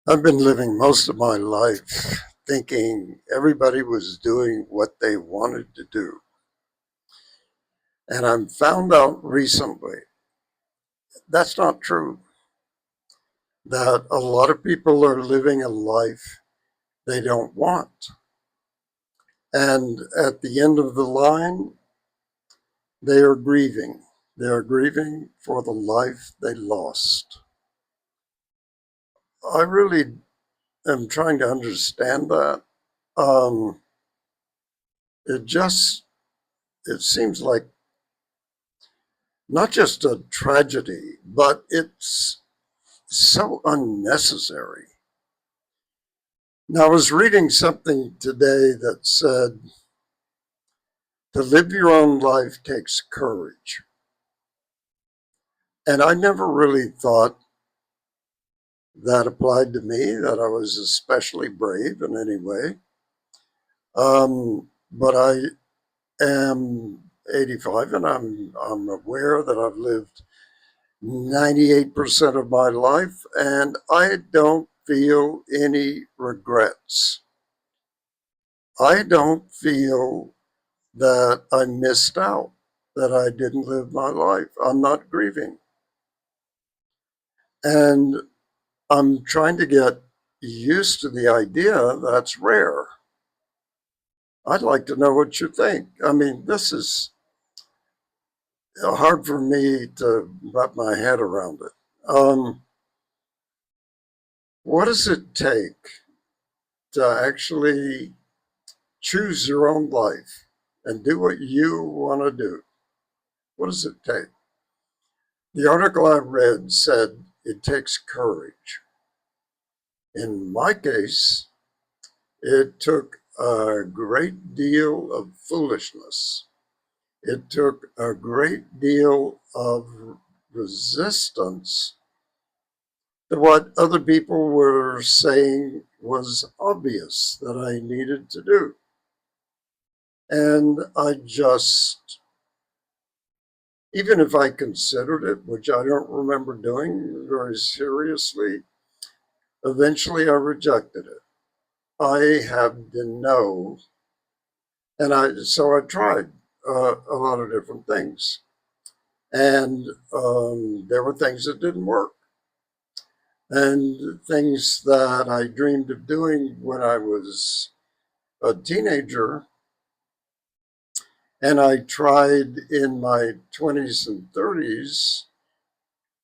I've been living most of my life thinking everybody was doing what they wanted to do. And I've found out recently that's not true. That a lot of people are living a life they don't want. And at the end of the line, they are grieving. They are grieving for the life they lost. I really am trying to understand that. Um, it just it seems like not just a tragedy, but it's so unnecessary. Now, I was reading something today that said to live your own life takes courage. And I never really thought that applied to me, that I was especially brave in any way. But I am 85 and I'm aware that I've lived 98% of my life and I don't feel any regrets. I don't feel that I missed out, that I didn't live my life. I'm not grieving. And I'm trying to get used to the idea that's rare. I'd like to know what you think. I mean, this is hard for me to wrap my head around it. What does it take to actually choose your own life and do what you want to do? What does it take? The article I read said it takes courage. In my case, it took a great deal of foolishness. It took a great deal of resistance to what other people were saying was obvious that I needed to do. And I just, even if I considered it, which I don't remember doing very seriously, eventually I rejected it. I had to know, and I tried a lot of different things, and there were things that didn't work, and things that I dreamed of doing when I was a teenager, and I tried in my 20s and 30s,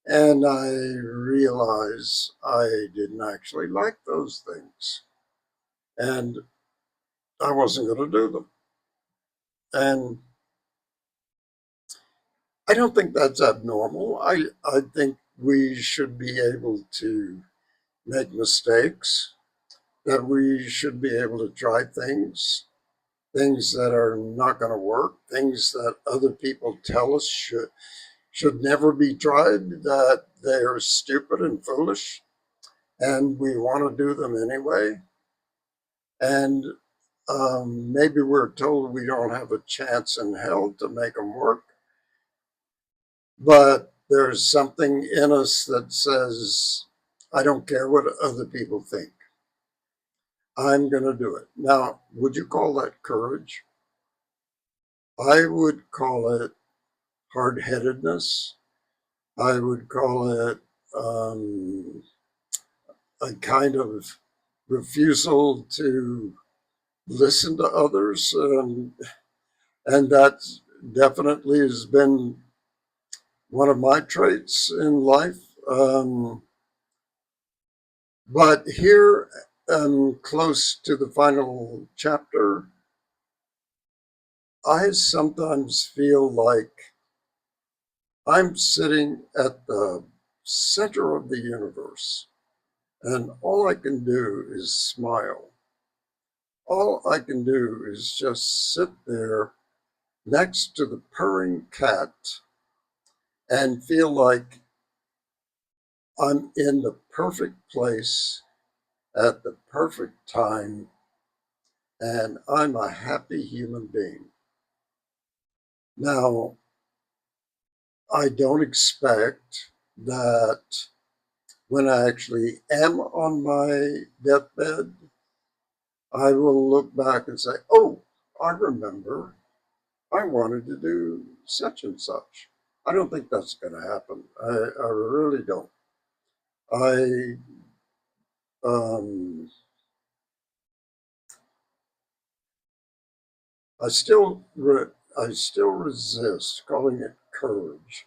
and I realized I didn't actually like those things, and I wasn't going to do them, and I don't think that's abnormal. I think we should be able to make mistakes, that we should be able to try things that are not going to work, things that other people tell us should never be tried, that they're stupid and foolish, and we want to do them anyway. And maybe we're told we don't have a chance in hell to make them work. But there's something in us that says, I don't care what other people think. I'm going to do it. Now, would you call that courage? I would call it hard headedness. I would call it um, a kind of refusal to listen to others. And that definitely has been one of my traits in life. But here, close to the final chapter, I sometimes feel like I'm sitting at the center of the universe, and all I can do is smile. All I can do is just sit there next to the purring cat and feel like I'm in the perfect place at the perfect time, and I'm a happy human being. Now, I don't expect that when I actually am on my deathbed, I will look back and say, oh, I remember I wanted to do such and such. I don't think that's going to happen. I really don't. I um, I still I still resist calling it courage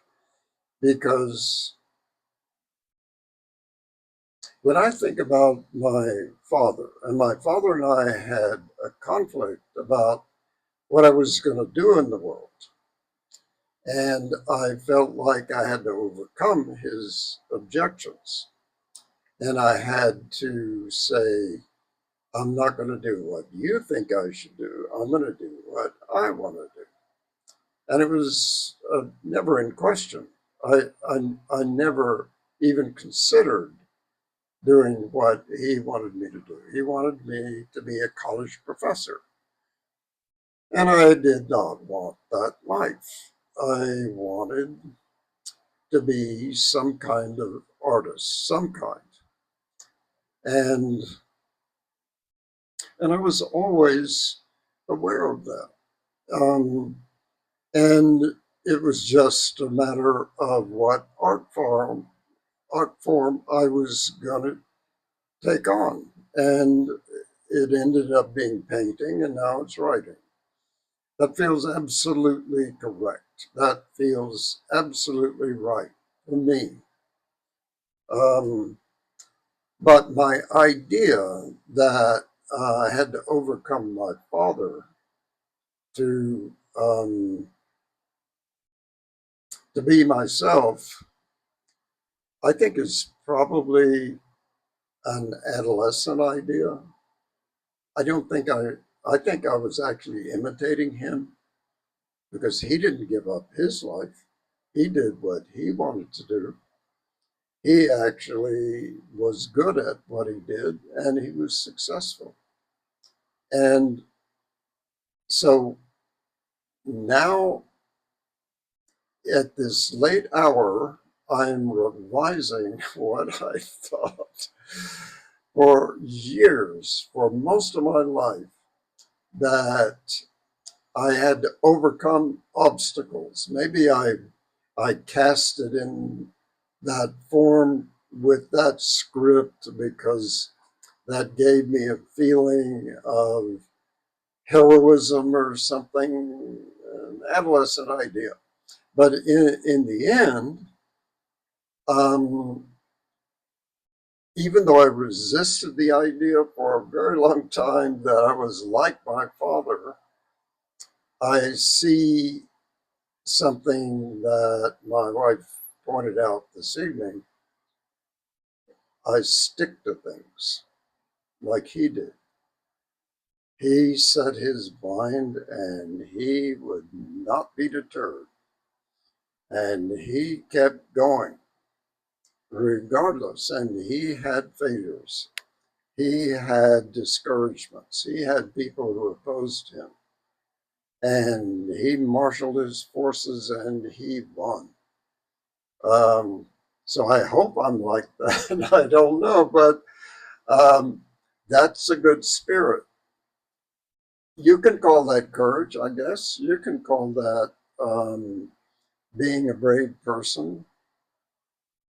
because when I think about my father, and my father and I had a conflict about what I was going to do in the world, and I felt like I had to overcome his objections, and I had to say, I'm not going to do what you think I should do. I'm going to do what I want to do. And it was never in question. I never even considered doing what he wanted me to do. He wanted me to be a college professor. And I did not want that life. I wanted to be some kind of artist, some kind. And and I was always aware of that. Um, and it was just a matter of what art form I was going to take on. And it ended up being painting, and now it's writing. That feels absolutely correct. That feels absolutely right for me. Um, but my idea that I had to overcome my father to to be myself, I think is probably an adolescent idea. I don't think I think I was actually imitating him because he didn't give up his life. He did what he wanted to do. He actually was good at what he did and he was successful. And so now at this late hour, I'm revising what I thought for years, for most of my life, that I had to overcome obstacles. Maybe I cast it in that form with that script because that gave me a feeling of heroism or something, an adolescent idea. But in the end, um, even though I resisted the idea for a very long time that I was like my father, I see something that my wife pointed out this evening. I stick to things like he did. He set his mind and he would not be deterred. And he kept going regardless. And he had failures. He had discouragements. He had people who opposed him. And he marshaled his forces and he won. Um, so I hope I'm like that. I don't know, but um, that's a good spirit. You can call that courage, I guess. You can call that being a brave person.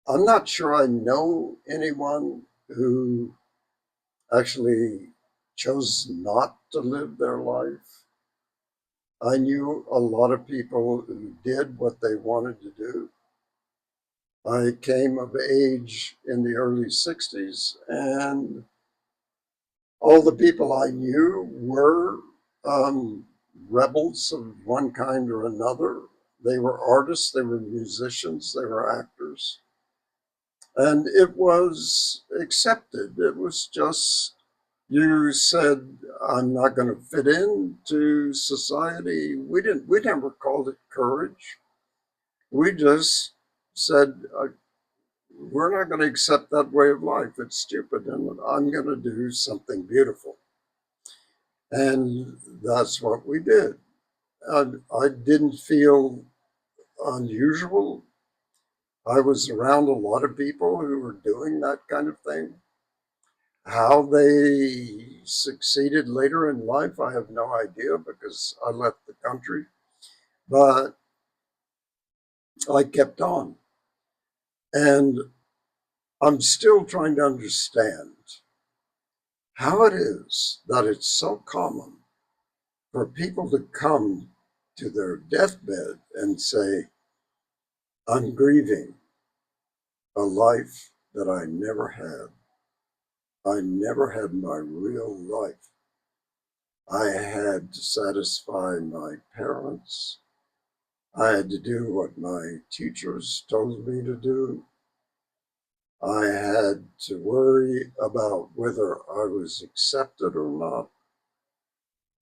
I'm not sure I know anyone who actually chose not to live their life. I knew a lot of people who did what they wanted to do. I came of age in the early 60s, and all the people I knew were um, rebels of one kind or another. They were artists, they were musicians, they were actors. And it was accepted. It was just, you said, I'm not going to fit into society. We never called it courage. We just said, we're not going to accept that way of life. It's stupid. And I'm going to do something beautiful. And that's what we did. I didn't feel unusual. I was around a lot of people who were doing that kind of thing. How they succeeded later in life, I have no idea because I left the country. But I kept on. And I'm still trying to understand how it is that it's so common for people to come to their deathbed and say, I'm grieving a life that I never had. I never had my real life. I had to satisfy my parents. I had to do what my teachers told me to do. I had to worry about whether I was accepted or not.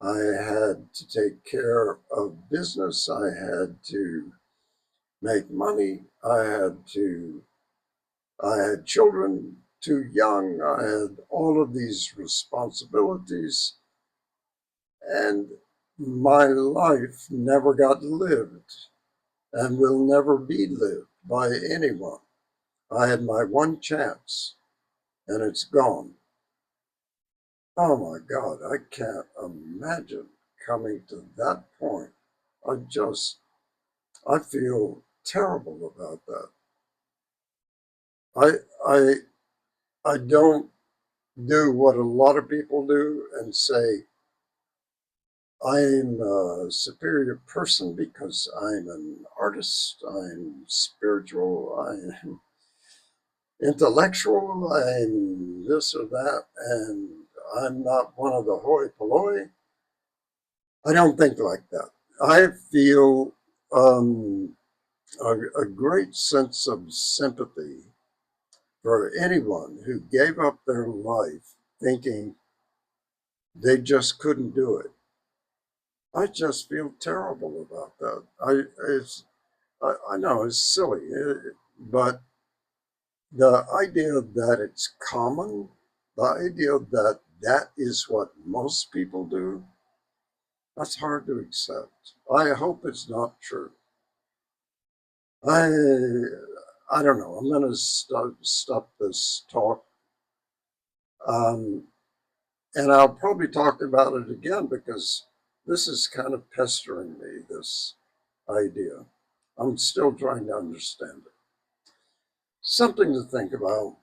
I had to take care of business. I had to make money. I had children too young. I had all of these responsibilities, and my life never got lived and will never be lived by anyone. I had my one chance, and it's gone. Oh my God, I can't imagine coming to that point. I just, I feel terrible about that. I, I, I don't do what a lot of people do and say, I'm a superior person because I'm an artist, I'm spiritual, I'm intellectual, I'm this or that, and I'm not one of the hoi polloi. I don't think like that. I feel a great sense of sympathy for anyone who gave up their life thinking they just couldn't do it. I just feel terrible about that. I know it's silly, but the idea that it's common, the idea that that is what most people do, that's hard to accept. I hope it's not true. I I don't know. I'm going to stop this talk, um, and I'll probably talk about it again because this is kind of pestering me. This idea, I'm still trying to understand it. Something to think about.